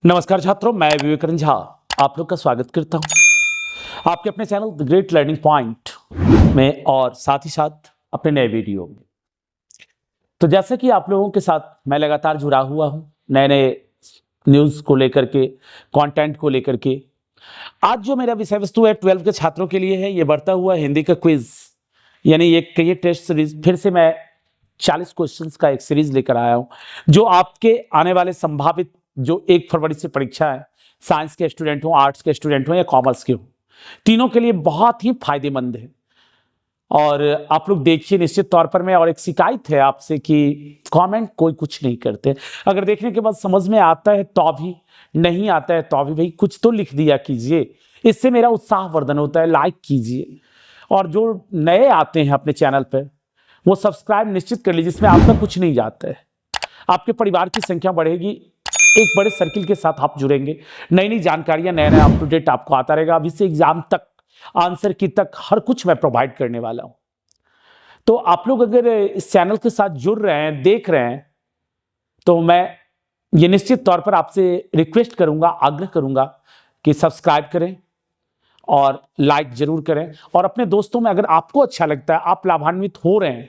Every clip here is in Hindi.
नमस्कार छात्रों, मैं विवेक झा आप लोग का स्वागत करता हूं आपके अपने channel the great learning point में और साथ ही साथ अपने नए वीडियो में। तो जैसे कि आप लोगों के साथ मैं लगातार जुड़ा हुआ हूं नए नए न्यूज़ को लेकर के, कंटेंट को लेकर के। आज जो मेरा विषय वस्तु है 12th के छात्रों के लिए है, ये बढ़ता हुआ हिंदी का क्विज, यानी ये टेस्ट सीरीज। फिर से मैं 40 क्वेश्चंस का एक सीरीज लेकर आया हूं जो आपके आने वाले संभावित जो 1 फरवरी से परीक्षा है, साइंस के स्टूडेंट हो, आर्ट्स के स्टूडेंट हो या कॉमर्स के हो, तीनों के लिए बहुत ही फायदेमंद है। और आप लोग देखिए निश्चित तौर पर। मैं और एक शिकायत है आपसे कि कमेंट कोई कुछ नहीं करते। अगर देखने के बाद समझ में आता है तो भी, नहीं आता है तो भी भाई कुछ तो लिख दिया कीजिए, इससे मेरा उत्साहवर्धन होता है। लाइक कीजिए और जो नए आते हैं अपने चैनल पर वो सब्सक्राइब निश्चित कर लीजिए, जिसमें आपका कुछ नहीं जाता है। आपके परिवार की संख्या बढ़ेगी, एक बड़े सर्किल के साथ आप जुड़ेंगे, नई नई जानकारियां, नया नया अप टू डेट आपको आता रहेगा। अभी से एग्जाम तक, आंसर की तक हर कुछ मैं प्रोवाइड करने वाला हूं। तो आप लोग अगर इस चैनल के साथ जुड़ रहे हैं, देख रहे हैं, तो मैं ये निश्चित तौर पर आपसे रिक्वेस्ट करूंगा, आग्रह करूंगा कि सब्सक्राइब करें और लाइक जरूर करें। और अपने दोस्तों में अगर आपको अच्छा लगता है, आप लाभान्वित हो रहे हैं,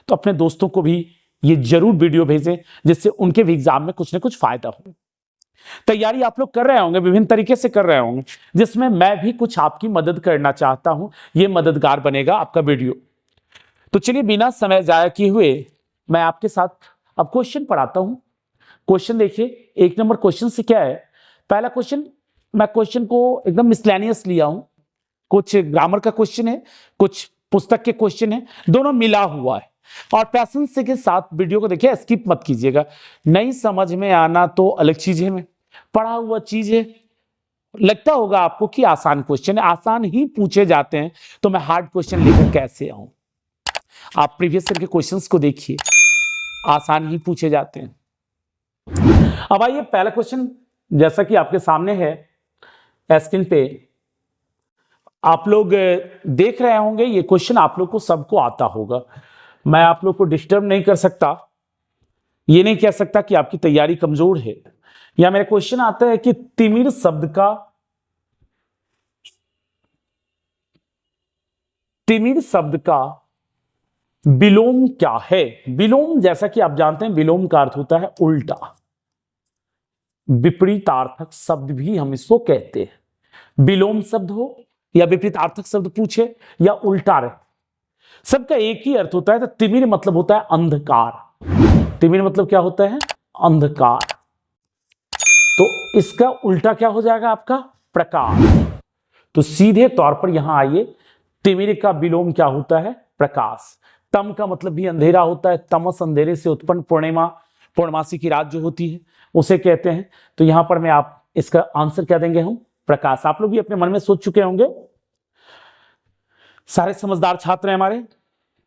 तो अपने दोस्तों को भी ये जरूर वीडियो भेजें, जिससे उनके भी एग्जाम में कुछ ना कुछ फायदा हो। तैयारी आप लोग कर रहे होंगे, विभिन्न तरीके से कर रहे होंगे, जिसमें मैं भी कुछ आपकी मदद करना चाहता हूं। ये मददगार बनेगा आपका वीडियो। तो चलिए बिना समय जाया किए हुए मैं आपके साथ अब क्वेश्चन पढ़ाता हूं। क्वेश्चन देखिए, 1 नंबर क्वेश्चन से क्या है। पहला क्वेश्चन, मैं क्वेश्चन को एकदम मिसलेनियस लिया हूं। कुछ ग्रामर का क्वेश्चन है, कुछ पुस्तक के क्वेश्चन है, दोनों मिला हुआ है। और पैशन से के साथ वीडियो को देखिए, स्किप मत कीजिएगा। नहीं समझ में आना तो अलग चीज है, में पढ़ा हुआ चीज है। लगता होगा आपको कि आसान क्वेश्चन है, आसान ही पूछे जाते हैं, तो मैं हार्ड क्वेश्चन लेकर कैसे आऊं। आप प्रीवियस ईयर के क्वेश्चंस को देखिए, आसान ही पूछे जाते हैं। अब आइए पहला क्वेश्चन, जैसा कि आपके सामने है स्क्रीन पे, आप लोग देख रहे होंगे। ये क्वेश्चन आप लोग को सबको आता होगा, मैं आप लोग को डिस्टर्ब नहीं कर सकता, ये नहीं कह सकता कि आपकी तैयारी कमजोर है। या मेरा क्वेश्चन आता है कि तिमिर शब्द का विलोम क्या है। विलोम, जैसा कि आप जानते हैं, विलोम का अर्थ होता है उल्टा, विपरीतार्थक शब्द भी हम इसको कहते हैं। विलोम शब्द हो या विपरीतार्थक शब्द पूछे या उल्टा रहे, सबका एक ही अर्थ होता है। तो तिमिर मतलब होता है अंधकार। तिमिर मतलब क्या होता है? अंधकार। तो इसका उल्टा क्या हो जाएगा आपका? प्रकाश। तो सीधे तौर पर यहां आइए, तिमिर का विलोम क्या होता है? प्रकाश। तम का मतलब भी अंधेरा होता है, तमस अंधेरे से उत्पन्न, पूर्णिमा, पूर्णमासी की रात जो होती है उसे कहते हैं। तो यहां पर मैं आप इसका आंसर क्या देंगे? हम प्रकाश। आप लोग भी अपने मन में सोच चुके होंगे, सारे समझदार छात्र हैं हमारे,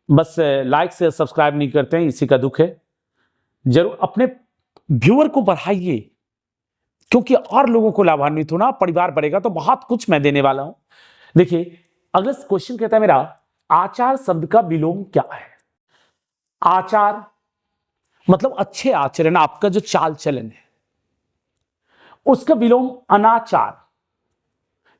बस लाइक से सब्सक्राइब नहीं करते हैं, इसी का दुख है। जरूर अपने व्यूअर को बढ़ाइए, क्योंकि और लोगों को लाभान्वित होना, परिवार बढ़ेगा तो बहुत कुछ मैं देने वाला हूं। देखिए अगला क्वेश्चन कहता है मेरा, आचार शब्द का विलोम क्या है? आचार मतलब अच्छे आचरण, आपका जो चाल चलन है, उसका विलोम अनाचार।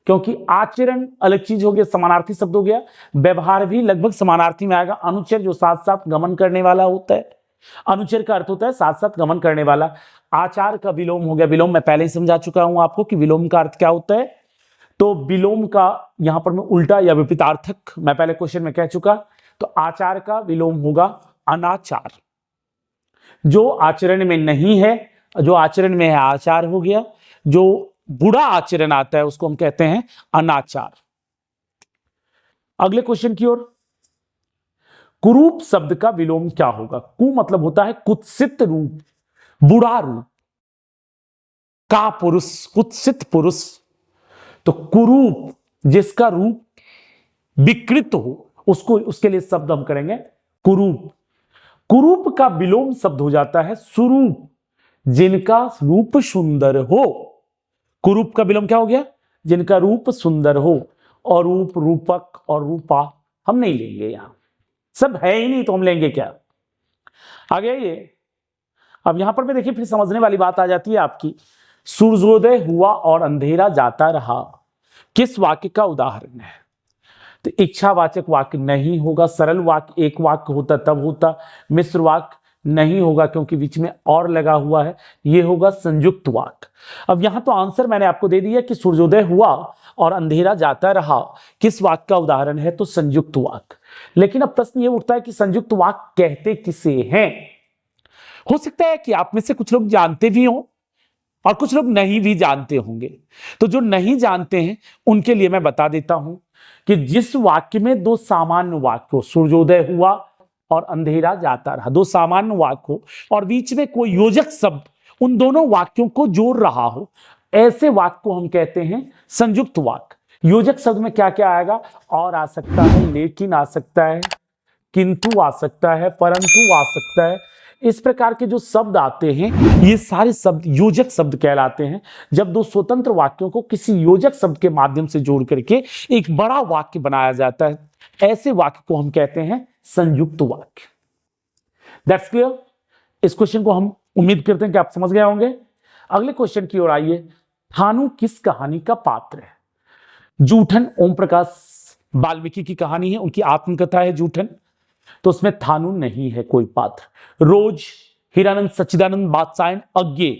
क्योंकि आचरण अलग चीज हो गया, समानार्थी शब्द हो गया। व्यवहार भी लगभग समानार्थी में आएगा। अनुचर जो साथ साथ गमन करने वाला होता है, अनुचर का अर्थ होता है साथ साथ गमन करने वाला। आचार का विलोम हो गया, विलोम मैं पहले ही समझा चुका हूं आपको कि विलोम का अर्थ क्या होता है। तो विलोम का यहां पर मैं उल्टा या विपरीतार्थक मैं पहले क्वेश्चन में कह चुका। तो आचार का विलोम होगा अनाचार। जो आचरण में नहीं है, जो आचरण में है आचार हो गया। जो बुरा आचरण आता है उसको हम कहते हैं अनाचार। अगले क्वेश्चन की ओर, कुरूप शब्द का विलोम क्या होगा? कु मतलब होता है कुत्सित रूप, बुरा रूप, का पुरुष, कुत्सित पुरुष। तो कुरूप जिसका रूप विकृत हो, उसको, उसके लिए शब्द हम करेंगे कुरूप। कुरूप का विलोम शब्द हो जाता है सुरूप, जिनका रूप सुंदर हो। कुरूप का विलोम क्या हो गया? जिनका रूप सुंदर हो। और रूप, रूपक और रूपा हम नहीं लेंगे, यहां सब है ही नहीं तो हम लेंगे क्या? आगे ये अब यहां पर भी देखिए, फिर समझने वाली बात आ जाती है आपकी सूर्योदय हुआ और अंधेरा जाता रहा किस वाक्य का उदाहरण है? तो इच्छावाचक वाक्य नहीं होगा, सरल वाक्य एक वाक्य होता तब होता, मिश्र वाक्य नहीं होगा क्योंकि बीच में और लगा हुआ है, यह होगा संयुक्त वाक्य। अब यहां तो आंसर मैंने आपको दे दिया कि सूर्योदय हुआ और अंधेरा जाता रहा किस वाक्य का उदाहरण है, तो संयुक्त वाक्य। लेकिन अब प्रश्न यह उठता है कि संयुक्त वाक्य कहते किसे हैं? हो सकता है कि आप में से कुछ लोग जानते भी हों और कुछ लोग नहीं भी जानते होंगे। तो जो नहीं जानते हैं उनके लिए मैं बता देता हूं कि जिस वाक्य में दो सामान्य वाक्य हो, सूर्योदय हुआ और अंधेरा जाता रहा, दो सामान्य वाक्य हो और बीच में कोई योजक शब्द उन दोनों वाक्यों को जोड़ रहा हो, ऐसे वाक्य को हम कहते हैं संयुक्त वाक्य। योजक शब्द में क्या क्या आएगा? और आ सकता है, लेकिन आ सकता है, किंतु आ सकता है, परंतु आ सकता है। इस प्रकार के जो शब्द आते हैं ये सारे शब्द योजक शब्द कहलाते हैं। जब दो स्वतंत्र वाक्यों को किसी योजक शब्द के माध्यम से जोड़ करके एक बड़ा वाक्य बनाया जाता है, ऐसे वाक्य को हम कहते हैं संयुक्त वाक्य। That's clear? इस क्वेश्चन को हम उम्मीद करते हैं कि आप समझ गए होंगे। अगले क्वेश्चन की ओर आइए। थानू किस कहानी का पात्र है? जूठन ओम प्रकाश वाल्मीकि की कहानी है, उनकी आत्मकथा है जूठन, तो उसमें थानू नहीं है कोई पात्र। रोज हीरानंद सच्चिदानंद बादशाह अज्ञे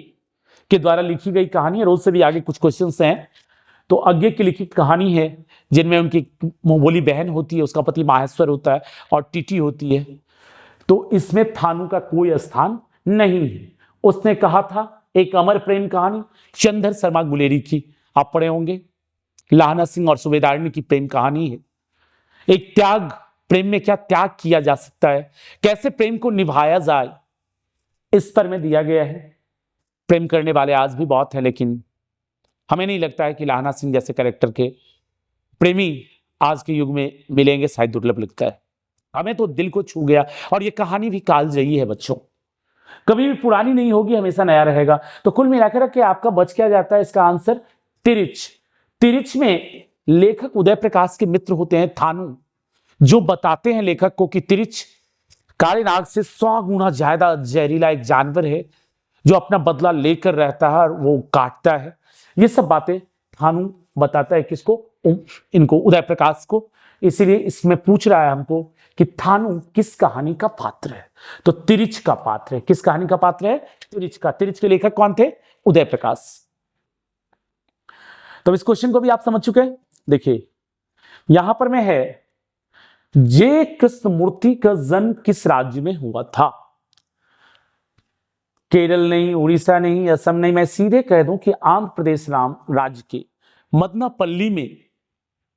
के द्वारा लिखी गई कहानी है। रोज से भी आगे कुछ क्वेश्चंस हैं। तो अज्ञे की लिखित कहानी है जिनमें उनकी बोली बहन होती है, उसका पति माहेश्वर होता है और टीटी होती है। तो इसमें थानू का कोई स्थान नहीं है। उसने कहा था एक अमर प्रेम कहानी चंदर शर्मा गुलेरी की, आप पढ़े होंगे, लाहना सिंह और सुबेदारनी की प्रेम कहानी है। एक त्याग, प्रेम में क्या त्याग किया जा सकता है, कैसे प्रेम को निभाया जाए, इस पर में दिया गया है। प्रेम करने वाले आज भी बहुत हैं, लेकिन हमें नहीं लगता है कि लाहना सिंह जैसे कैरेक्टर के प्रेमी आज के युग में मिलेंगे, शायद दुर्लभ लगता है। हमें तो दिल को छू गया। और ये कहानी भी कालजयी है बच्चों, कभी भी पुरानी नहीं होगी, हमेशा नया रहेगा। तो कुल मिलाकर के आपका बच क्या जाता है? इसका आंसर तिरिच। तिरिच में लेखक उदय प्रकाश के मित्र होते हैं थानू, जो बताते हैं लेखक को कि तिरिच काले नाग से 100 गुना ज्यादा जहरीला एक जानवर है जो अपना बदला लेकर रहता है और वो काटता है। ये सब बातें थानू बताता है किसको? इनको, उदय प्रकाश को। इसीलिए इसमें पूछ रहा है हमको कि थानू किस कहानी का पात्र है? तो तिरिच का पात्र है। किस कहानी का पात्र है? तिरिच का। तिरिच के लेखक कौन थे? उदय प्रकाश। तो इस क्वेश्चन को भी आप समझ चुके हैं। देखिए यहां पर में है, जे कृष्णमूर्ति का जन्म किस राज्य में हुआ था? केरल नहीं, उड़ीसा नहीं, असम नहीं, मैं सीधे कह दूं कि आंध्र प्रदेश नाम राज्य के मदनापल्ली में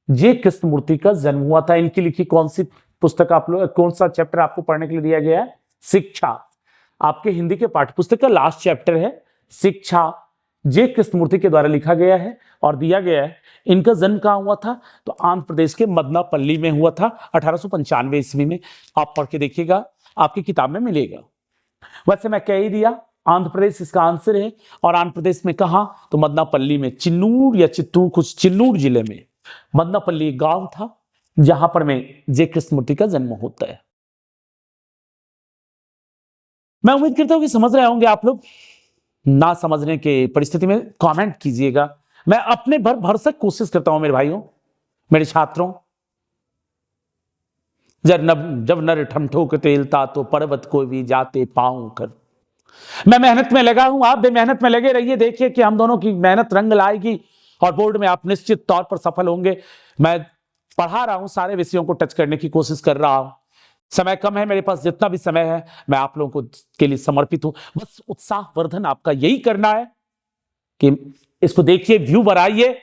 जे कृष्णमूर्ति का जन्म हुआ था। इनकी लिखी कौन सी पुस्तक आप लोग, कौन सा चैप्टर आपको पढ़ने के लिए दिया गया है? शिक्षा। आपके हिंदी के पाठ्य पुस्तक का लास्ट चैप्टर है शिक्षा। जे कृष्णमूर्ति के द्वारा लिखा गया है और दिया गया है। इनका जन्म कहां हुआ था? तो आंध्र प्रदेश के मदनापल्ली में हुआ था 1895 ईस्वी में। आप पढ़ के देखिएगा, आपकी किताब में मिलेगा। वैसे मैं कह ही दिया, आंध्र प्रदेश इसका आंसर है। और आंध्र प्रदेश में कहां? तो मदनापल्ली में, चिन्नूर या चित्तूर, कुछ चिन्नूर जिले में मदनापल्ली गांव था जहां पर में जे कृष्णमूर्ति का जन्म होता है। मैं उम्मीद करता हूं कि समझ रहे होंगे आप लोग। ना समझने के परिस्थिति में कमेंट कीजिएगा। मैं अपने भरसक कोशिश करता हूं मेरे भाइयों, मेरे छात्रों। जब नर ठमठोक तेलता तो पर्वत को भी जाते पाऊं कर। मैं मेहनत में लगा हूं, आप भी मेहनत में लगे रहिए। देखिए कि हम दोनों की मेहनत रंग लाएगी और बोर्ड में आप निश्चित तौर पर सफल होंगे। मैं पढ़ा रहा हूं, सारे विषयों को टच करने की कोशिश कर रहा हूं। समय कम है मेरे पास, जितना भी समय है मैं आप लोगों को के लिए समर्पित हूं। बस उत्साहवर्धन आपका यही करना है कि इसको देखिए, व्यू बढ़ाइए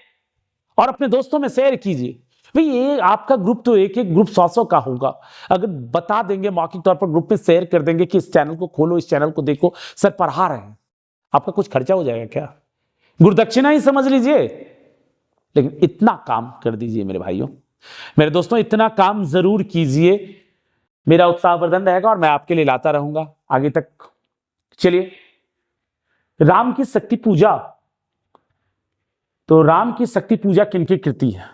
और अपने दोस्तों में शेयर कीजिए। भाई ये आपका ग्रुप तो एक ग्रुप 100 का होगा। अगर बता देंगे मौखिक तौर पर, ग्रुप में शेयर कर देंगे कि इस चैनल को खोलो, इस चैनल को देखो, सर पढ़ा रहे हैं, आपका कुछ खर्चा हो जाएगा क्या? गुरुदक्षिणा ही समझ लीजिए, लेकिन इतना काम कर दीजिए मेरे भाइयों, मेरे दोस्तों, इतना काम जरूर कीजिए। मेरा उत्साहवर्धन रहेगा और मैं आपके लिए लाता रहूंगा आगे तक। चलिए, राम की शक्ति पूजा। तो राम की शक्ति पूजा किनकी कृति है?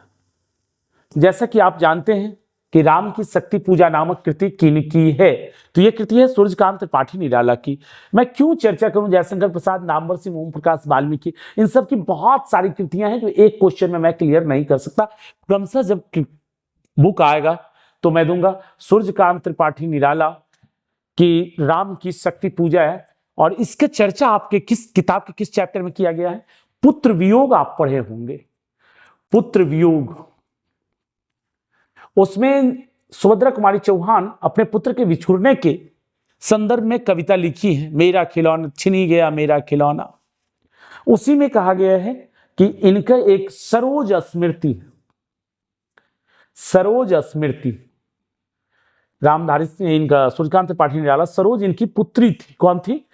जैसा कि आप जानते हैं कि राम की शक्ति पूजा नामक कृति किनकी है? तो यह कृति है सूर्यकांत त्रिपाठी निराला की। मैं क्यों चर्चा करूं जयशंकर प्रसाद, नामवर सिंह, ओम प्रकाश वाल्मीकि, इन सब की बहुत सारी कृतियां हैं जो एक क्वेश्चन में मैं क्लियर नहीं कर सकता। क्रमशः जब बुक आएगा तो मैं दूंगा। सूर्यकांत त्रिपाठी निराला की राम की शक्ति पूजा है, और इसके चर्चा आपके किस किताब के किस चैप्टर में किया गया है? पुत्र वियोग आप पढ़े होंगे, पुत्र वियोग। उसमें सुभद्रा कुमारी चौहान अपने पुत्र के विछुड़ने के संदर्भ में कविता लिखी है, मेरा खिलौना छिनी गया मेरा खिलौना। उसी में कहा गया है कि इनका एक सरोज स्मृति, सरोज स्मृति, रामधारी सिंह, इनका सूर्यकांत त्रिपाठी निराला, सरोज इनकी पुत्री थी। कौन थी?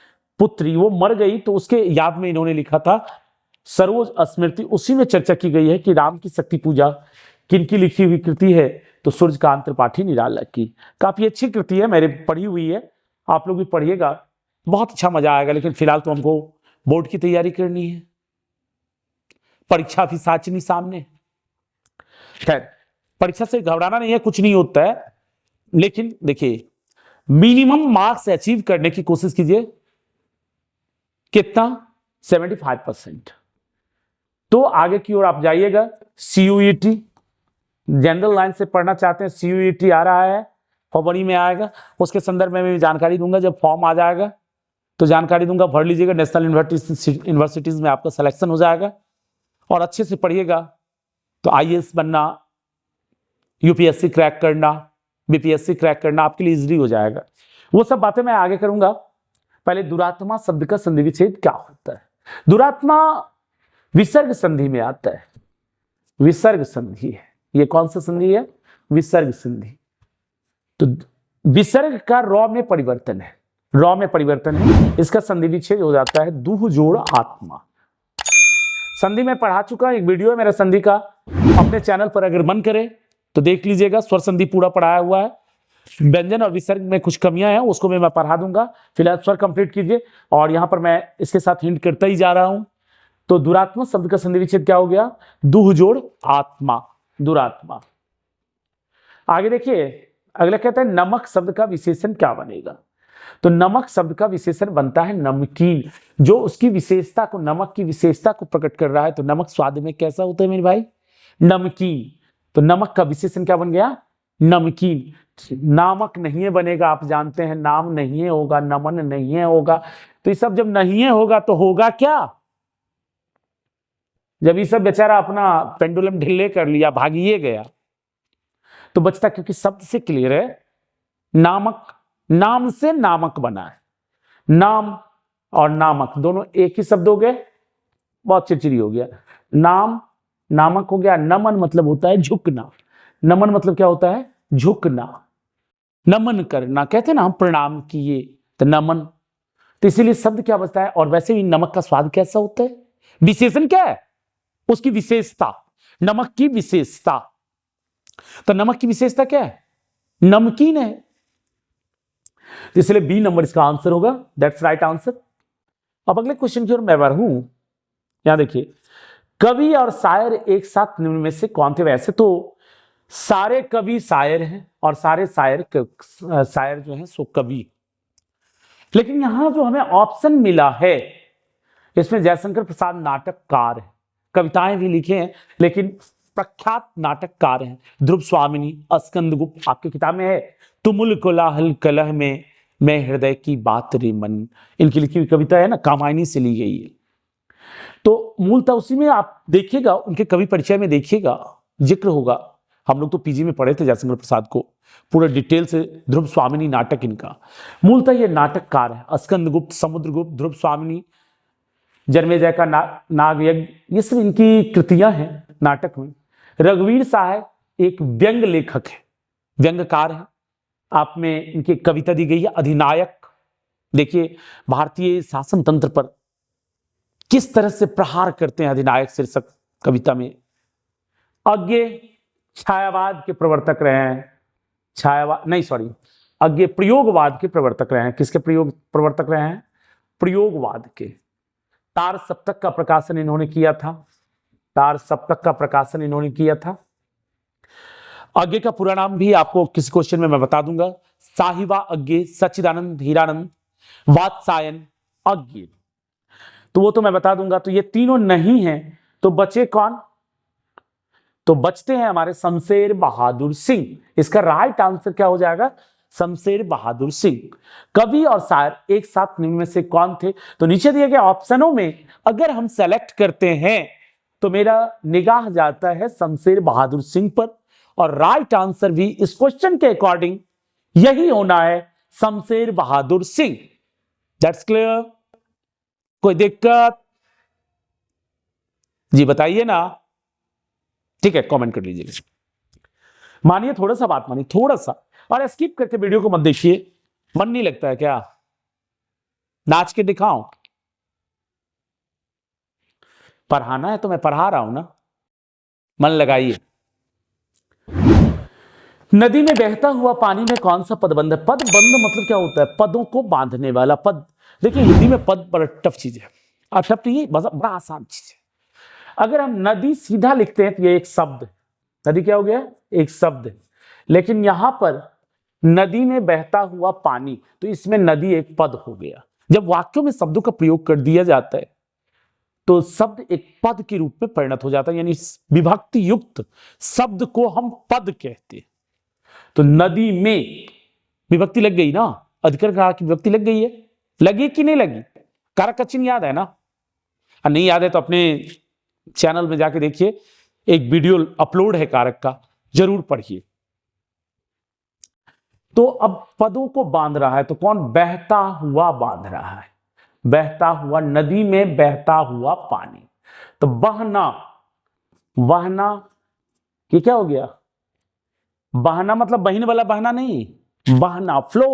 पुत्री। वो मर गई तो उसके याद में इन्होंने लिखा था सरोज स्मृति। उसी में चर्चा की गई है कि राम की शक्ति पूजा किनकी लिखी हुई कृति है? तो सूर्यकांत त्रिपाठी निराला की। काफी अच्छी कृति है, मैंने पढ़ी हुई है, आप लोग भी पढ़िएगा, बहुत अच्छा मजा आएगा। लेकिन फिलहाल तो हमको बोर्ड की तैयारी करनी है, परीक्षा भी साचनी सामने। खैर, परीक्षा से घबराना नहीं है, कुछ नहीं होता है, लेकिन देखिए मिनिमम मार्क्स अचीव करने की कोशिश कीजिए। कितना? 75%। तो आगे की ओर आप जाइएगा। CUET जनरल लाइन से पढ़ना चाहते हैं, CUET आ रहा है, फरवरी में आएगा, उसके संदर्भ में भी जानकारी दूंगा। जब फॉर्म आ जाएगा तो जानकारी दूंगा, भर लीजिएगा। नेशनल यूनिवर्सिटीज में आपका सिलेक्शन हो जाएगा, और अच्छे से पढ़िएगा तो IAS बनना, UPSC क्रैक करना, BPSC क्रैक करना आपके लिए इजीली हो जाएगा। वो सब बातें मैं आगे करूंगा। पहले दुरात्मा शब्द का संधि विच्छेद क्या होता है? दुरात्मा विसर्ग संधि में आता है, विसर्ग संधि है। ये कौन सा संधि है? विसर्ग संधि। तो विसर्ग का रॉ में परिवर्तन है, रॉ में परिवर्तन है, इसका संधि विच्छेद हो जाता है दुह जोड़ आत्मा। संधि में पढ़ा चुका एक वीडियो है मेरा संधि का, अपने चैनल पर अगर मन करे तो देख लीजिएगा। स्वर संधि पूरा पढ़ाया हुआ है, व्यंजन और विसर्ग में कुछ कमियां हैं उसको मैं पढ़ा दूंगा। फिलहाल स्वर कंप्लीट कीजिए, और यहां पर मैं इसके साथ हिंट करता ही जा रहा हूं। तो दुरात्मा शब्द का संधि विच्छेद क्या हो गया? दुह जोड़ आत्मा, दुरात्मा। आगे देखिए, अगला कहता है नमक शब्द का विशेषण क्या बनेगा? तो नमक शब्द का विशेषण बनता है नमकीन, जो उसकी विशेषता को, नमक की विशेषता को प्रकट कर रहा है। तो नमक स्वाद में कैसा होता है मेरे भाई? नमकीन। तो नमक का विशेषण क्या बन गया? नमकीन। नामक नहीं बनेगा, आप जानते हैं, नाम नहीं होगा, नमन नहीं होगा। तो ये सब जब नहीं होगा तो होगा क्या? जब ये सब बेचारा अपना पेंडुलम ढिल्ले कर लिया, भागिए गया, तो बचता, क्योंकि शब्द से क्लियर है, नामक, नाम से नामक बना है। नाम और नामक दोनों एक ही शब्द हो गए, बहुत चिड़चिड़ी हो गया। नाम नामक हो गया। नमन मतलब होता है झुकना, नमन मतलब क्या होता है? झुकना, नमन करना। कहते हैं ना हम प्रणाम किए, तो नमन। तो इसीलिए शब्द क्या बचता है? और वैसे भी नमक का स्वाद कैसा होता है? विशेषण क्या है? उसकी विशेषता, नमक की विशेषता। तो नमक की विशेषता क्या है? नमकीन है। इसलिए बी नंबर इसका आंसर होगा, दैट्स राइट आंसर। अब अगले क्वेश्चन की ओर मैं बढ़ूं। यहां देखिए, कवि और शायर एक साथ निम्न में से कौन थे? वैसे तो सारे कवि शायर हैं, और सारे शायर जो हैं सो कवि, लेकिन यहां जो हमें ऑप्शन मिला है, इसमें जयशंकर प्रसाद नाटककार है, कविताएं भी लिखे हैं, लेकिन प्रख्यात नाटककार हैं। ध्रुव स्वामिनी, स्कंदगुप्त आपकी किताब में है। तुमुल कोलाहल कलह में मैं हृदय की बात रे मन, इनकी लिखी हुई कविता है ना, कामायनी से ली गई है। तो मूलतः उसी में आप देखिएगा, उनके कवि परिचय में देखिएगा, जिक्र होगा। हम लोग तो पीजी में पढ़े थे जयशंकर प्रसाद को, पूरा डिटेल से। ध्रुव स्वामिनी नाटक इनका, मूलतः ये नाटककार है। स्कंदगुप्त, समुद्रगुप्त, ध्रुव स्वामिनी, जन्मेजय का नागयज्ञ, ये सब इनकी कृतियां हैं नाटक में। रघुवीर साहब एक व्यंग लेखक है, व्यंगकार है। आप में इनकी कविता दी गई है अधिनायक। देखिए भारतीय शासन तंत्र पर किस तरह से प्रहार करते हैं अधिनायक शीर्षक कविता में। अज्ञे छायावाद के प्रवर्तक रहे हैं, अज्ञे प्रयोगवाद के प्रवर्तक रहे हैं। किसके प्रवर्तक रहे हैं? प्रयोगवाद के। तार सप्तक का प्रकाशन इन्होंने किया था, तार सप्तक का प्रकाशन इन्होंने किया था। अज्ञे का पूरा नाम भी आपको किसी क्वेश्चन में मैं बता दूंगा। साहिबा अज्ञे, सच्चिदानंद हीरानंद, वात्सायन अज्ञे, तो वो तो मैं बता दूंगा। तो ये तीनों नहीं है, तो बचे कौन? तो बचते हैं हमारे शमशेर बहादुर सिंह। इसका राइट आंसर क्या हो जाएगा? शमशेर बहादुर सिंह। कवि और शायर एक साथ निम्न में से कौन थे? तो नीचे दिए गए ऑप्शनों में अगर हम सेलेक्ट करते हैं तो मेरा निगाह जाता है शमशेर बहादुर सिंह पर, और राइट आंसर भी इस क्वेश्चन के अकॉर्डिंग यही होना है, शमशेर बहादुर सिंह। That's clear? कोई दिक्कत? जी बताइए ना। ठीक है, कमेंट कर लीजिए। मानिए, थोड़ा सा बात मानिए, थोड़ा सा, और स्किप करके वीडियो को मत देखिए। मन नहीं लगता है क्या? नाच के दिखाऊं? पढ़ाना है तो मैं पढ़ा रहा हूं ना, मन लगाइए। नदी में बहता हुआ पानी में कौन सा पदबंध है? पदबंध मतलब क्या होता है? पदों को बांधने वाला। पद, देखिए हिंदी में पद बड़ा टफ चीज है, और टफ ये बड़ा आसान चीज है। अगर हम नदी सीधा लिखते हैं तो ये एक शब्द, नदी क्या हो गया? एक शब्द। लेकिन यहां पर नदी में बहता हुआ पानी, तो इसमें नदी एक पद हो गया। जब वाक्यों में शब्दों का प्रयोग कर दिया जाता है तो शब्द एक पद के रूप में परिणत हो जाता है, यानी विभक्ति युक्त शब्द को हम पद कहते हैं। तो नदी में विभक्ति लग गई ना, अधिकरण कारक की विभक्ति लग गई है। लगी कि नहीं लगी? कारक का चिन्ह याद है ना? नहीं याद है तो अपने चैनल में जाके देखिए, एक वीडियो अपलोड है कारक का, जरूर पढ़िए। तो अब पदों को बांध रहा है, तो कौन? बहता हुआ बांध रहा है। बहता हुआ, नदी में बहता हुआ पानी। तो बहना, बहना ये क्या हो गया? बहना मतलब बहने वाला बहना नहीं, बहना, फ्लो।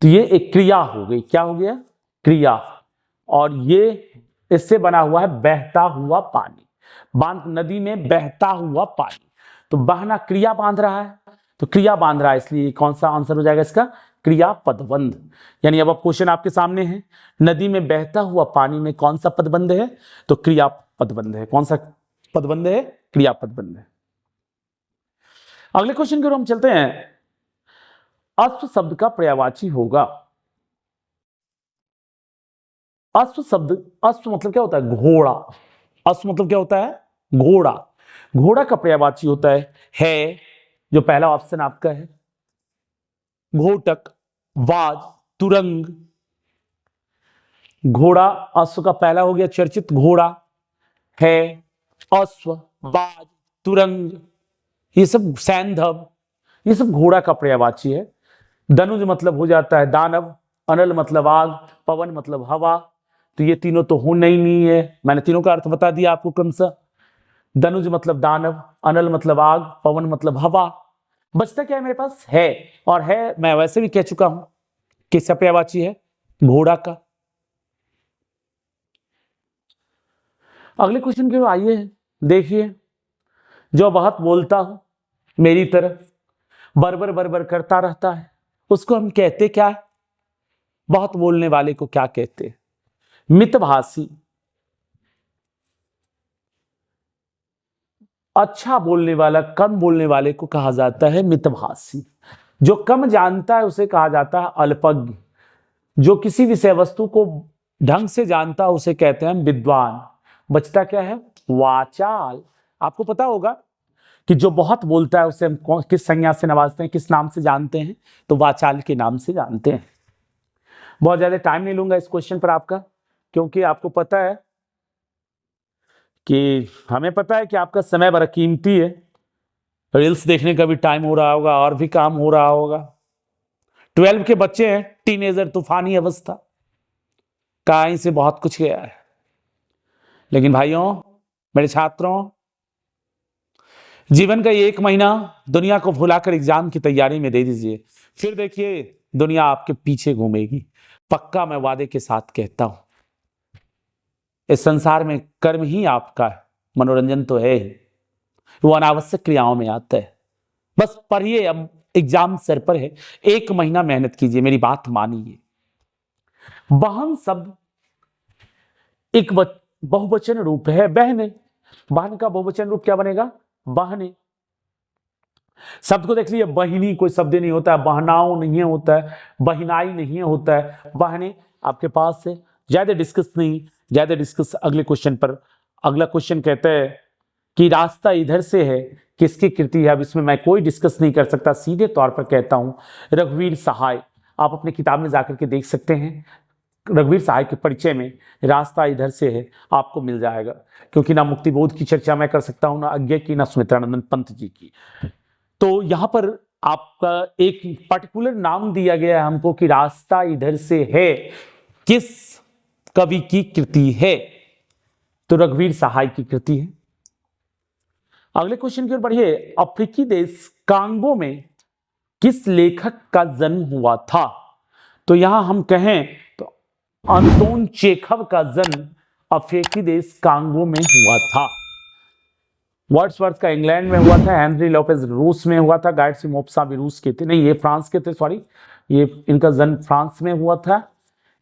तो ये एक क्रिया हो गई। क्या हो गया? क्रिया। और ये इससे बना हुआ है बहता हुआ पानी। बांध, नदी में बहता हुआ पानी, तो बहना क्रिया बांध रहा है, तो क्रिया बांध रहा है, इसलिए कौन सा आंसर हो जाएगा इसका? क्रिया पदबंध। यानी अब क्वेश्चन आपके सामने है, नदी में बहता हुआ पानी में कौन सा पदबंध है? तो क्रिया पदबंध है। कौन सा पदबंध है? क्रिया पदबंध है। अगले क्वेश्चन की ओर हम चलते हैं। अश्व शब्द का पर्यायवाची होगा। अश्व शब्द, अश्व मतलब क्या होता है? घोड़ा। अश्व मतलब क्या होता है? घोड़ा। घोड़ा का पर्यायवाची होता है, जो पहला ऑप्शन आपका है, घोटक, वाज, तुरंग। घोड़ा अश्व का पहला हो गया चर्चित, घोड़ा है, अश्व, बाज, तुरंग, ये सब सैंधव, ये सब घोड़ा का पर्यायवाची है। धनुज मतलब हो जाता है दानव, अनल मतलब आग, पवन मतलब हवा। तो ये तीनों तो होना ही नहीं है, मैंने तीनों का अर्थ बता दिया आपको क्रमशः। धनुज मतलब दानव, अनल मतलब आग, पवन मतलब हवा। बचता क्या है मेरे पास? है, और है मैं वैसे भी कह चुका हूं किसका पर्यायवाची है? घोड़ा का। अगले क्वेश्चन की ओर आइए, देखिए। जो बहुत बोलता हूं मेरी तरफ, बरबर बरबर करता रहता है, उसको हम कहते क्या है? बहुत बोलने वाले को क्या कहते हैं? मितभाषी। अच्छा बोलने वाला, कम बोलने वाले को कहा जाता है मितभाषी। जो कम जानता है उसे कहा जाता है अल्पज्ञ। जो किसी विषय वस्तु को ढंग से जानता है उसे कहते हैं विद्वान। बचता क्या है? वाचाल। आपको पता होगा कि जो बहुत बोलता है उसे हम किस संज्ञा से नवाजते हैं, किस नाम से जानते हैं? तो वाचाल के नाम से जानते हैं। बहुत ज्यादा टाइम नहीं लूंगा इस क्वेश्चन पर आपका, क्योंकि आपको पता है कि हमें पता है कि आपका समय बड़ा कीमती है। रील्स देखने का भी टाइम हो रहा होगा और भी काम हो रहा होगा। 12 के बच्चे हैं, टीनेजर, तूफानी अवस्था, कहीं से बहुत कुछ गया है। लेकिन भाइयों, मेरे छात्रों, जीवन का ये 1 महीना दुनिया को भुलाकर एग्जाम की तैयारी में दे दीजिए, फिर देखिए दुनिया आपके पीछे घूमेगी। पक्का मैं वादे के साथ कहता हूं। इस संसार में कर्म ही आपका है, मनोरंजन तो है ही, वो अनावश्यक क्रियाओं में आता है। बस पढ़िए, अब एग्जाम सर पर है, 1 महीना मेहनत कीजिए, मेरी बात मानिए। बहन शब्द एक बहुवचन रूप है, बहने। बहन का बहुवचन रूप क्या बनेगा? बहने। शब्द को देख लीजिए, बहिनी कोई शब्द नहीं होता है, बहनाओं नहीं होता है, बहिनाई नहीं होता है, बहने आपके पास है। ज्यादा डिस्कस अगले क्वेश्चन पर। अगला क्वेश्चन कहता है कि रास्ता इधर से है, किसकी कृति है? अब इसमें मैं कोई डिस्कस नहीं कर सकता, सीधे तौर पर कहता हूं रघुवीर सहाय। आप अपने किताब में जाकर के देख सकते हैं, रघुवीर सहाय के परिचय में रास्ता इधर से है आपको मिल जाएगा। क्योंकि ना मुक्तिबोध की चर्चा मैं कर सकता हूं, ना अज्ञे की, ना सुमित्रानंद पंत जी की। तो यहां पर आपका एक पर्टिकुलर नाम दिया गया है हमको कि रास्ता इधर से है, किस कवि की कृति है? तो रघुवीर सहाय की कृति है। अगले क्वेश्चन की ओर बढ़िए। अफ्रीकी देश कांगो में किस लेखक का जन्म हुआ था? तो यहां हम कहें तो अंतोन चेखव का जन्म अफ्रीकी देश कांगो में हुआ था। वर्ड्सवर्थ का इंग्लैंड में हुआ था, हेनरी लोपेज रूस में हुआ था, गार्सिया मोर्सा भी रूस के थे, नहीं ये फ्रांस के थे, सॉरी, ये इनका जन्म फ्रांस में हुआ था,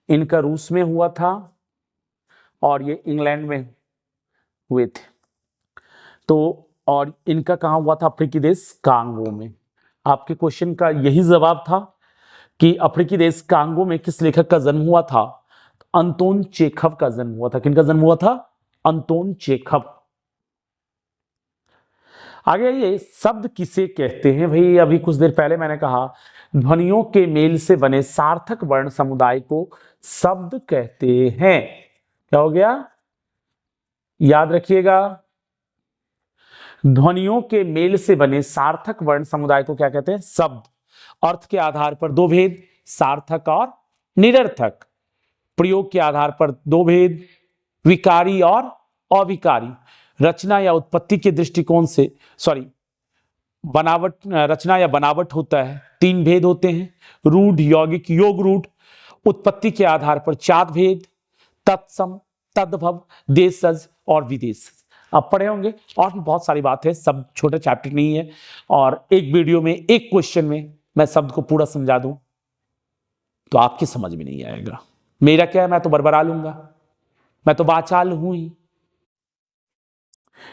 इनका रूस में हुआ था, और ये इंग्लैंड में हुए थे। तो और इनका कहां हुआ था? अफ्रीकी देश कांगो में। आपके क्वेश्चन का यही जवाब था कि अफ्रीकी देश कांगो में किस लेखक का जन्म हुआ था? अंतोन चेखव का जन्म हुआ था। किनका जन्म हुआ था? Anton Chekhov. आगे ये शब्द किसे कहते हैं? भाई अभी कुछ देर पहले मैंने कहा ध्वनियों के मेल से बने सार्थक वर्ण समुदाय को शब्द कहते हैं। क्या हो गया? याद रखिएगा, ध्वनियों के मेल से बने सार्थक वर्ण समुदाय को क्या कहते हैं? शब्द। अर्थ के आधार पर दो भेद, सार्थक और निरर्थक। प्रयोग के आधार पर दो भेद, विकारी और अविकारी। रचना या उत्पत्ति के दृष्टिकोण से, सॉरी, बनावट, रचना या बनावट होता है, तीन भेद होते हैं, रूढ़, यौगिक, योग रूढ़। उत्पत्ति के आधार पर चार भेद, तत्सम, तद्भव, देशज और विदेश। आप पढ़े होंगे, और भी बहुत सारी बात है, सब छोटे चैप्टर नहीं है, और एक वीडियो में एक क्वेश्चन में मैं शब्द को पूरा समझा दूं तो आपकी समझ में नहीं आएगा। मेरा क्या है, मैं तो बरबरा लूंगा, मैं तो बाचाल हूं ही।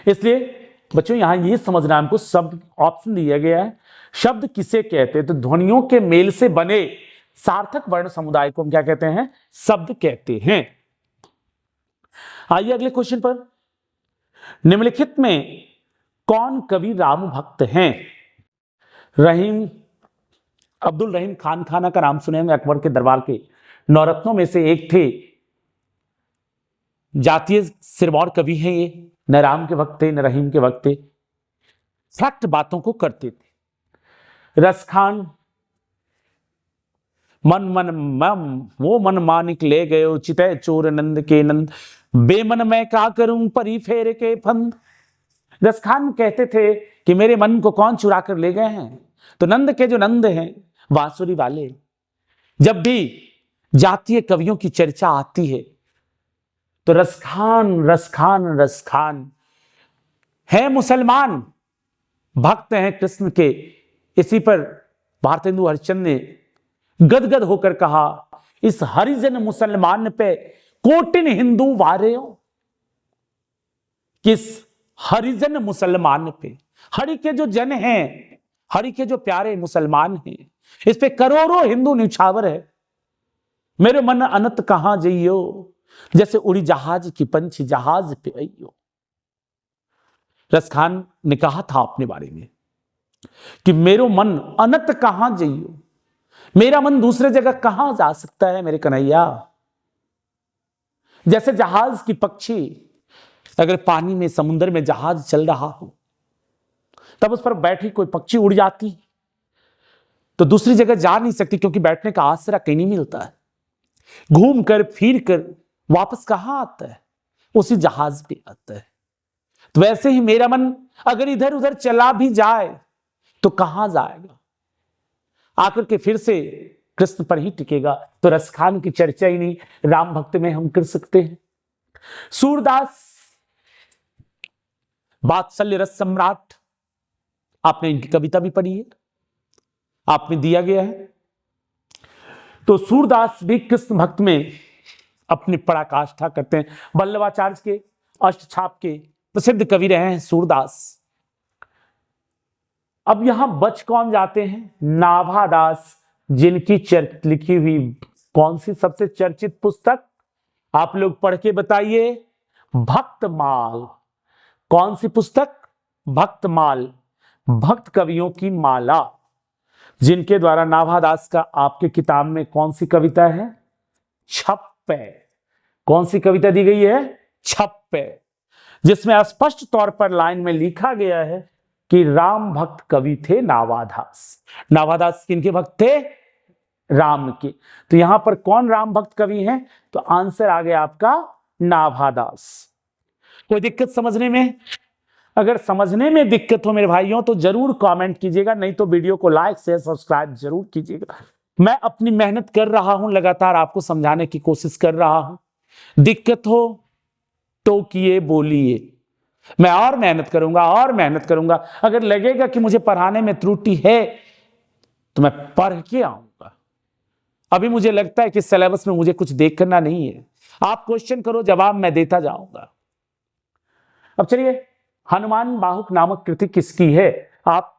इसलिए बच्चों यहां ये समझना हमको, शब्द ऑप्शन दिया गया है, शब्द किसे कहते हैं? तो ध्वनियों के मेल से बने सार्थक वर्ण समुदाय को हम क्या कहते हैं? शब्द कहते हैं। आइए अगले क्वेश्चन पर। निम्नलिखित में कौन कवि राम भक्त हैं? अब्दुल रहीम खान खाना का नाम सुने होंगे, अकबर के दरबार के नौरत्नों में से एक थे। जातीय सिरमौर कवि हैं ये, न राम के वक्त थे न रहीम के वक्त थे, फैक्ट बातों को करते थे। रसखान मन मानिक ले गए चितय चोर नंद के नंद, बेमन मैं क्या करूं परी फेरे के फंद। रसखान कहते थे कि मेरे मन को कौन चुरा कर ले गए हैं? तो नंद के जो नंद हैं बांसुरी वाले। जब भी जातीय कवियों की चर्चा आती है तो रसखान है, मुसलमान भक्त हैं कृष्ण के। इसी पर भारतेंदु हरिश्चंद्र ने गदगद होकर कहा, इस हरिजन मुसलमान पे कोटिन हिंदू वारे हो। किस हरिजन मुसलमान पे? हरि के जो जन हैं, हरि के जो प्यारे मुसलमान हैं, इस पे करोड़ों हिंदू न्यौछावर है। मेरे मन अनंत कहां जइयो, जैसे उड़ी जहाज की पंछी जहाज पे आइयो। रसखान ने कहा था अपने बारे में कि मेरो मन अनंत कहां जइयो, मेरा मन दूसरे जगह कहां जा सकता है मेरे कन्हैया। जैसे जहाज की पक्षी, अगर पानी में, समुद्र में जहाज चल रहा हो, तब उस पर बैठी कोई पक्षी उड़ जाती तो दूसरी जगह जा नहीं सकती, क्योंकि बैठने का आसरा कहीं नहीं मिलता है। घूम कर फिर कर वापस कहां आता है? उसी जहाज पे आता है। तो वैसे ही मेरा मन अगर इधर उधर चला भी जाए तो कहां जाएगा? आकर के फिर से कृष्ण पर ही टिकेगा। तो रसखान की चर्चा ही नहीं राम भक्त में हम कर सकते हैं। सूरदास वात्सल्य रस सम्राट, आपने इनकी कविता भी पढ़ी है, आप में दिया गया है। तो सूरदास भी कृष्ण भक्त में अपनी पराकाष्ठा करते हैं। वल्लभाचार्य के अष्टछाप के प्रसिद्ध कवि रहे हैं सूरदास। अब यहां बच कौन जाते हैं? नाभादास, जिनकी लिखी हुई कौन सी सबसे चर्चित पुस्तक? आप लोग पढ़ के बताइए। भक्तमाल। कौन सी पुस्तक? भक्तमाल, भक्त कवियों की माला, जिनके द्वारा नाभादास का आपके किताब में कौन सी कविता है? छप्पे। कौन सी कविता दी गई है? छप्पे, जिसमें स्पष्ट तौर पर लाइन में लिखा गया है कि राम भक्त कवि थे नाभादास। नाभादास किनके भक्त थे? राम के। तो यहां पर कौन राम भक्त कवि हैं? तो आंसर आ गया आपका नाभादास। कोई दिक्कत समझने में? अगर समझने में दिक्कत हो मेरे भाइयों तो जरूर कमेंट कीजिएगा, नहीं तो वीडियो को लाइक शेयर सब्सक्राइब जरूर कीजिएगा। मैं अपनी मेहनत कर रहा हूं, लगातार आपको समझाने की कोशिश कर रहा हूं। दिक्कत हो तो किए बोलिए, मैं और मेहनत करूंगा और मेहनत करूंगा। अगर लगेगा कि मुझे पढ़ाने में त्रुटि है तो मैं पढ़ के आऊंगा। अभी मुझे लगता है कि सिलेबस में मुझे कुछ देखना नहीं है। आप क्वेश्चन करो, जवाब मैं देता जाऊंगा। अब चलिए, हनुमान बाहुक नामक कृति किसकी है? आप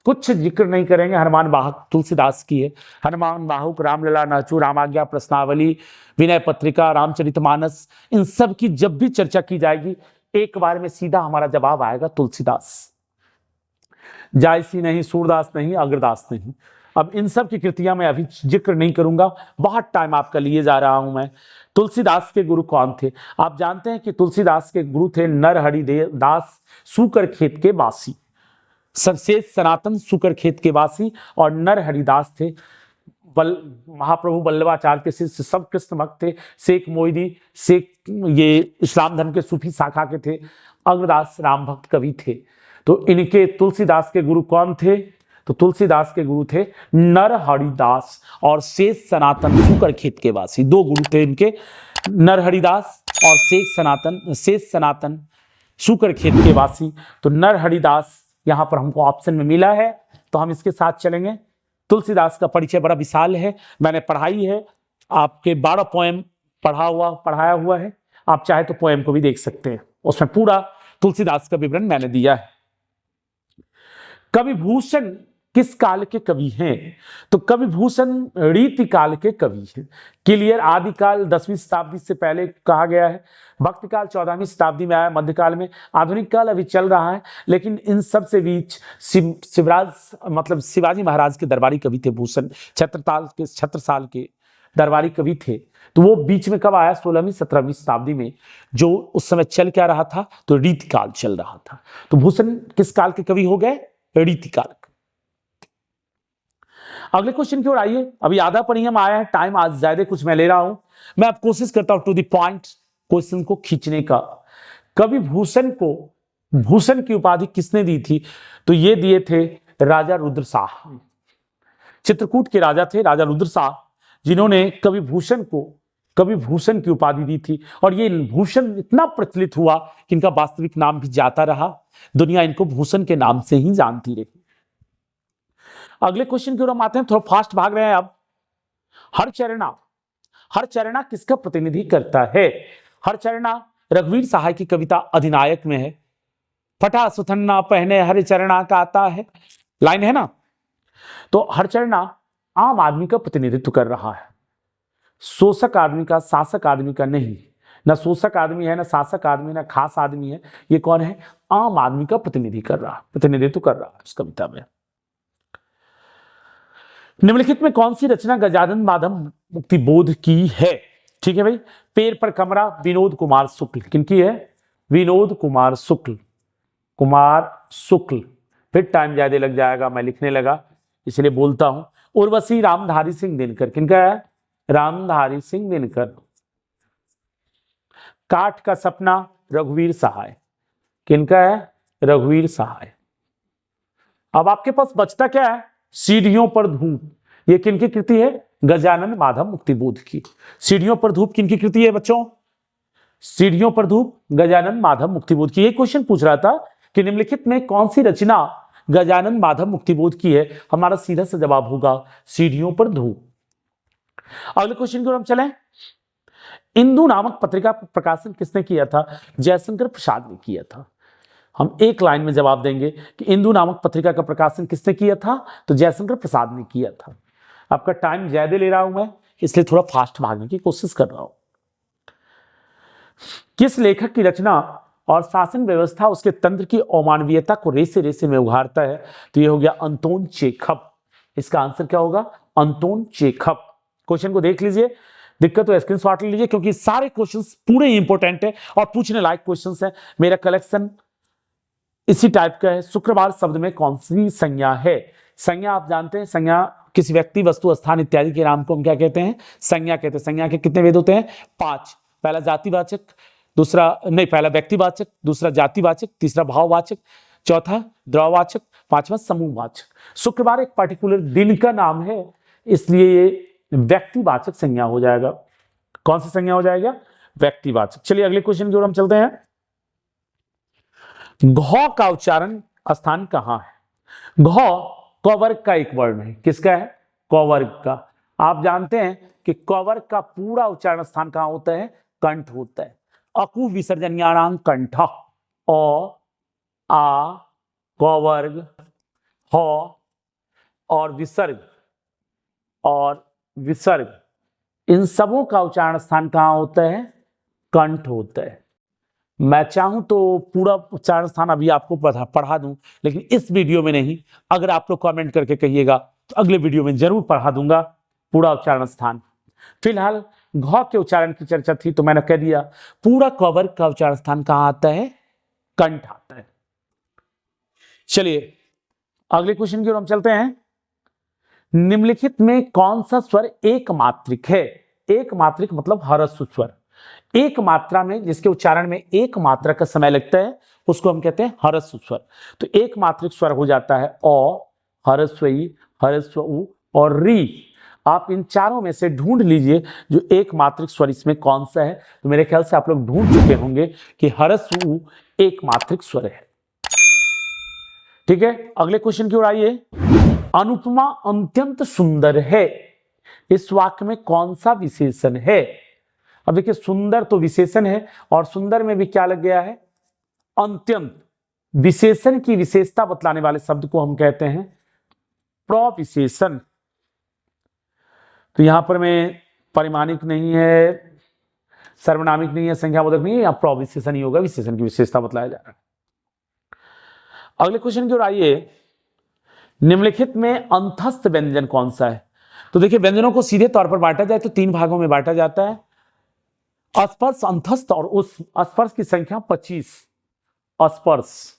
कुछ जिक्र नहीं करेंगे, हनुमान बाहुक तुलसीदास की है। हनुमान बाहुक, रामलला, नाचू, रामाज्ञा, प्रश्नावली, विनय पत्रिका, रामचरितमानस, इन सब की जब भी चर्चा की जाएगी एक बार में सीधा हमारा जवाब आएगा तुलसीदास। जायसी नहीं, सूरदास नहीं, अग्रदास नहीं। अब इन सब की कृतियां मैं अभी जिक्र नहीं करूंगा, बहुत टाइम आपका लिए जा रहा हूं मैं। तुलसीदास के गुरु कौन थे? आप जानते हैं कि तुलसीदास के गुरु थे नरहरि दास सूकर खेत के वासी, शेष सनातन सूकर खेत के वासी, और नरहरिदास थे महाप्रभु वल्लभाचार्य के शिष्य, सब कृष्ण भक्त थे। शेख मोईदी, शेख ये इस्लाम धर्म के सूफी शाखा के थे। अग्रदास राम भक्त कवि थे। तो इनके तुलसीदास के गुरु कौन थे? तो तुलसीदास के गुरु थे नरहरिदास और शेष सनातन सूकर खेत के वासी। दो गुरु थे इनके, नरहरिदास और शेष सनातन सूकर खेत के वासी। तो नरहरिदास यहां पर हमको ऑप्शन में मिला है, तो हम इसके साथ चलेंगे। तुलसीदास का परिचय बड़ा विशाल है, मैंने पढ़ाई है, आपके 12 पोएम पढ़ाया हुआ है। आप चाहे तो पोएम को भी देख सकते हैं, उसमें पूरा तुलसीदास का विवरण मैंने दिया है। कवि भूषण किस काल के कवि हैं? तो कवि भूषण रीति काल के कवि हैं। क्लियर, आदिकाल 10वीं शताब्दी से पहले कहा गया है, भक्ति काल 14वीं शताब्दी में आया, मध्यकाल में, आधुनिक काल अभी चल रहा है। लेकिन इन सब से बीच शिवाजी महाराज के दरबारी कवि थे भूषण, छत्रसाल के दरबारी कवि थे। तो वो बीच में कब आया? 16वीं 17वीं शताब्दी में। जो उस समय चल क्या रहा था? तो रीति काल चल रहा था। तो भूषण किस काल के कवि हो गए? रीति काल। अगले क्वेश्चन की ओर आइए। अभी आधा पढ़ी हम आया है, टाइम आज ज्यादा कुछ मैं ले रहा हूं, मैं अब कोशिश करता हूं टू द पॉइंट क्वेश्चन को खींचने का। कवि भूषण को भूषण की उपाधि किसने दी थी? तो ये दिए थे राजा रुद्रशाह। चित्रकूट के राजा थे राजा रुद्रशाह, जिन्होंने कवि भूषण की उपाधि दी थी। और ये भूषण इतना प्रचलित हुआ कि इनका वास्तविक नाम भी जाता रहा, दुनिया इनको भूषण के नाम से ही जानती रही। अगले क्वेश्चन की ओर हम आते हैं, थोड़ा फास्ट भाग रहे हैं अब। हरचरणा किसका प्रतिनिधि करता है? हरचरणा रघुवीर सहाय की कविता अधिनायक में है। फटा सुथन्ना पहने हरिचरणा का आता है, लाइन है ना। तो हरचरणा आम आदमी का प्रतिनिधित्व कर रहा है, शोषक आदमी का, शासक आदमी का नहीं। ना शोषक आदमी है, ना शासक आदमी, ना खास आदमी है। ये कौन है? आम आदमी का प्रतिनिधित्व कर रहा है इस कविता में। निम्नलिखित में कौन सी रचना गजानन माधव मुक्तिबोध की है? ठीक है भाई। पैर पर कमरा, विनोद कुमार शुक्ल। किनकी है? विनोद कुमार शुक्ल। फिर टाइम ज्यादा लग जाएगा, मैं लिखने लगा इसलिए बोलता हूं। उर्वशी रामधारी सिंह दिनकर। किनका है? रामधारी सिंह दिनकर। काठ का सपना रघुवीर सहाय। किनका है? रघुवीर सहाय। अब आपके पास बचता क्या है? सीढ़ियों पर धूप। ये किनकी कृति है? गजानन माधव मुक्तिबोध की। सीढ़ियों पर धूप किनकी कृति है बच्चों? सीढ़ियों पर धूप गजानन माधव मुक्तिबोध की। ये क्वेश्चन पूछ रहा था कि निम्नलिखित में कौन सी रचना गजानन माधव मुक्तिबोध की है? हमारा सीधा सा जवाब होगा सीढ़ियों पर धूप। अगले क्वेश्चन की ओर हम चलें। इंदु नामक पत्रिका का प्रकाशन किसने किया था? जयशंकर प्रसाद ने किया था। हम एक लाइन में जवाब देंगे कि इंदु नामक पत्रिका का प्रकाशन किसने किया था, तो जयशंकर प्रसाद ने किया था। आपका टाइम ज्यादा ले रहा हूं मैं, इसलिए थोड़ा फास्ट भागने की कोशिश कर रहा हूं। किस लेखक की रचना और शासन व्यवस्था उसके तंत्र की अमानवीयता को रेसे रेसे में उघाड़ता है, तो ये हो गया अंतोन चेखव। इसका आंसर क्या होगा, अंतोन चेखव। क्वेश्चन को देख लीजिए, दिक्कत तो स्क्रीनशॉट ले लीजिए क्योंकि सारे क्वेश्चंस पूरे इंपॉर्टेंट है और पूछने लायक क्वेश्चंस है। मेरा कलेक्शन इसी टाइप का है। शुक्रवार शब्द में कौन सी संज्ञा है? संज्ञा आप जानते हैं, संज्ञा किसी व्यक्ति, वस्तु, स्थान इत्यादि के नाम को हम क्या कहते हैं, संज्ञा कहते हैं। संज्ञा के कितने भेद होते हैं? 5। पहला जातिवाचक, दूसरा नहीं, पहला व्यक्तिवाचक, दूसरा जातिवाचक, तीसरा भाववाचक, चौथा द्रववाचक, पांचवा समूहवाचक। शुक्रवार एक पर्टिकुलर दिन का नाम है, इसलिए ये व्यक्तिवाचक संज्ञा हो जाएगा। कौन सी संज्ञा हो जाएगा? व्यक्तिवाचक। चलिए अगले क्वेश्चन की ओर हम चलते हैं। घ का उच्चारण स्थान कहां है? घ कवर्ग का एक वर्ण है। किसका है? कवर्ग का। आप जानते हैं कि कवर्ग का पूरा उच्चारण स्थान कहां होता है? कंठ होता है। अकु विसर्जन्याणां कंठ, अ, आ, कवर्ग, ह और विसर्ग, इन सबों का उच्चारण स्थान कहां होता है? कंठ होता है। मैं चाहूं तो पूरा उच्चारण स्थान अभी आपको पढ़ा दूं, लेकिन इस वीडियो में नहीं। अगर आप लोग कमेंट करके कहिएगा तो अगले वीडियो में जरूर पढ़ा दूंगा पूरा उच्चारण स्थान। फिलहाल घ के उच्चारण की चर्चा थी तो मैंने कह दिया पूरा कवर्ग का उच्चारण स्थान कहां आता है? कंठ आता है। चलिए अगले क्वेश्चन की ओर हम चलते हैं। निम्नलिखित में कौन सा स्वर एक मात्रिक है? एक मात्रिक मतलब ह्रस्व स्वर। एक मात्रा में जिसके उच्चारण में एक मात्रा का समय लगता है उसको हम कहते हैं ह्रस्व स्वर। तो एक मात्रिक स्वर हो जाता है अ, ह्रस्व ई, ह्रस्व उ और री। आप इन चारों में से ढूंढ लीजिए जो एक मात्रिक स्वर इसमें कौन सा है। तो मेरे ख्याल से आप लोग ढूंढ चुके होंगे कि ह्रस्व उ एक मात्रिक स्वर है। ठीक है, अगले क्वेश्चन की ओर आइए। अनुपमा अत्यंत सुंदर है, इस वाक्य में कौन सा विशेषण है? अब देखिए सुंदर तो विशेषण है और सुंदर में भी क्या लग गया है? अत्यंत। विशेषण की विशेषता बतलाने वाले शब्द को हम कहते हैं प्रविशेषण। तो यहां पर में परिमाणिक नहीं है, सर्वनामिक नहीं है, संख्याबोधक नहीं है, यहां प्रविशेषण ही होगा, विशेषण की विशेषता बतलाया जा रहा है। अगले क्वेश्चन की ओर आइए। निम्नलिखित में अंतस्थ व्यंजन कौन सा है? तो देखिए व्यंजनों को सीधे तौर पर बांटा जाए तो 3 भागों में बांटा जाता है, स्पर्श, अंतस्थ और उस। स्पर्श की संख्या 25। स्पर्श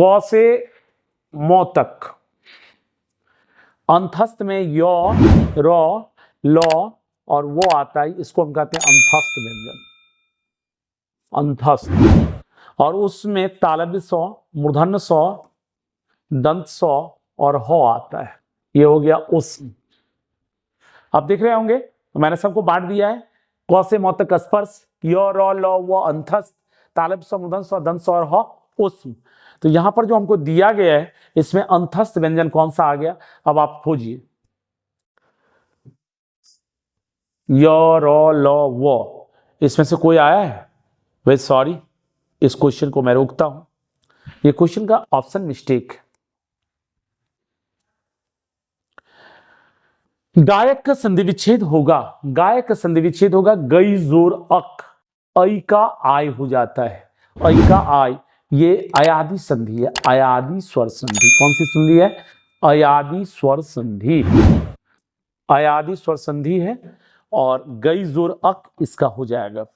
क से म तक। अंतस्थ में य, र, ल और वो आता है, इसको हम कहते हैं अंतस्थ व्यंजन। अंतस्थ। और उसमें तालव्य स, मूर्धन्य स, दंत स और ह आता है, ये हो गया उस। आप देख रहे होंगे तो मैंने सबको बांट दिया है। क से म तक स्पर्श, य, र, ल, व अंतस्थ, तालव्य स, मूर्धन्य स, दंत स और ह उष्म। तो यहां पर जो हमको दिया गया है इसमें अंतस्थ व्यंजन कौन सा आ गया? अब आप खोजिए। य, र, ल, व, इसमें से कोई आया है? वेरी सॉरी, इस क्वेश्चन को मैं रोकता हूं। ये क्वेश्चन का ऑप्शन मिस्टेक है। गायक का संधि विच्छेद होगा, गायक का संधि विच्छेद होगा गई जोर अक, ऐ का आय हो जाता है। ऐ का आय, ये अयादि संधि है, अयादि स्वर संधि। कौन सी संधि है? अयादि स्वर संधि। अयादि स्वर संधि है और गई जोर अक इसका हो जाएगा।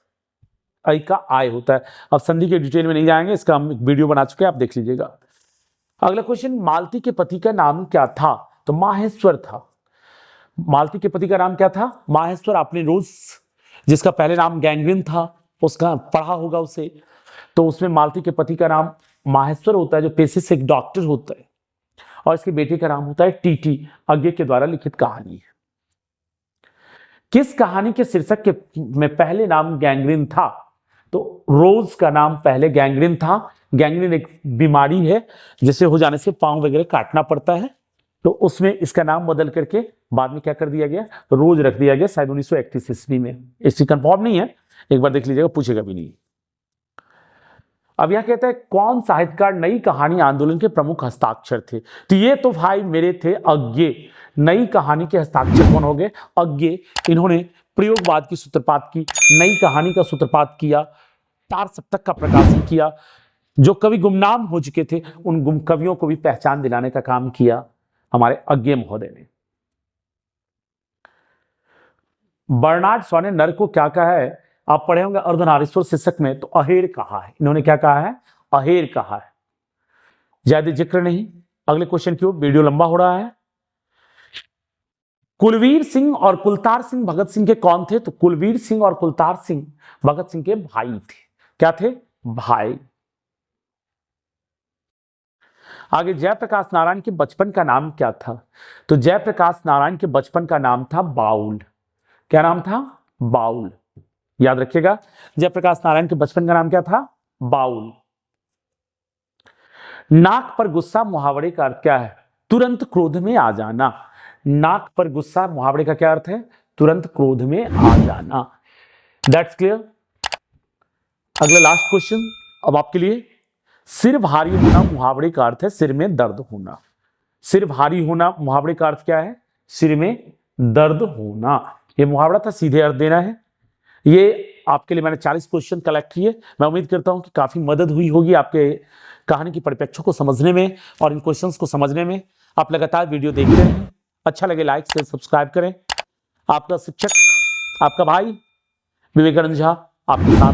ऐ का आय होता है। अब संधि के डिटेल में नहीं जाएंगे, इसका हम वीडियो बना चुके हैं, आप देख लीजिएगा। अगला क्वेश्चन, मालती के पति का नाम क्या था? तो माहेश्वर था। मालती के पति का नाम क्या था? माहेश्वर। आपने रोज जिसका पहले नाम गैंग्रीन था उसका पढ़ा होगा उसे, तो उसमें मालती के पति का नाम माहेश्वर होता है, जो पेशे से एक डॉक्टर होता है, और इसके बेटे का नाम होता है टीटी। आगे के द्वारा लिखित कहानी है। किस कहानी के शीर्षक के में पहले नाम गैंग्रीन था? तो रोज का नाम पहले गैंग्रीन था। गैंग्रीन एक बीमारी है जिसे हो जाने से पांव वगैरह काटना पड़ता है, तो उसमें इसका नाम बदल करके बाद में क्या कर दिया गया? रोज रख दिया गया, शायद 1931 ईस्वी में। इसकी कंफर्म नहीं है, एक बार देख लीजिएगा, पूछेगा भी नहीं। अब यह कहता है कौन साहित्यकार नई कहानी आंदोलन के प्रमुख हस्ताक्षर थे। तो ये तो भाई मेरे थे अज्ञे। नई कहानी के हस्ताक्षर कौन हो गए? अज्ञे। इन्होंने प्रयोगवाद की सूत्रपात की, नई कहानी का सूत्रपात किया, 4 सप्तक का प्रकाशन किया, जो कवि गुमनाम हो चुके थे उन गुम कवियों को भी पहचान दिलाने का काम किया हमारे अज्ञे महोदय ने। बर्नार्ड शॉ ने नर को क्या कहा है? आप पढ़े होंगे अर्धनारीश्वर शीर्षक में, तो अहेर कहा है। इन्होंने क्या कहा है? अहेर कहा है। ज्यादा जिक्र नहीं, अगले क्वेश्चन की ओर, वीडियो लंबा हो रहा है। कुलवीर सिंह और कुलतार सिंह भगत सिंह के कौन थे? तो कुलवीर सिंह और कुलतार सिंह भगत सिंह के भाई थे। क्या थे? भाई। आगे, जयप्रकाश नारायण के बचपन का नाम क्या था? तो जयप्रकाश नारायण के बचपन का नाम था बाउल। क्या नाम था? बाउल। याद रखिएगा, जयप्रकाश नारायण के बचपन का नाम क्या था? बाउल। नाक पर गुस्सा मुहावरे का अर्थ क्या है? तुरंत क्रोध में आ जाना। नाक पर गुस्सा मुहावरे का क्या अर्थ है? तुरंत क्रोध में आ जाना। That's clear. अगला लास्ट क्वेश्चन अब आपके लिए। सिर भारी होना मुहावरे का अर्थ है सिर में दर्द होना। सिर भारी होना मुहावरे का अर्थ क्या है? सिर में दर्द होना। ये मुहावरा था, सीधे अर्थ देना है। ये आपके लिए मैंने 40 क्वेश्चन कलेक्ट किए। मैं उम्मीद करता हूं कि काफी मदद हुई होगी आपके कहानी की परिप्रेक्ष्य को समझने में और इन क्वेश्चंस को समझने में। आप लगातार वीडियो देखते हैं, अच्छा लगे लाइक से सब्सक्राइब करें। आपका शिक्षक, आपका भाई विवेकानंद झा आपके साथ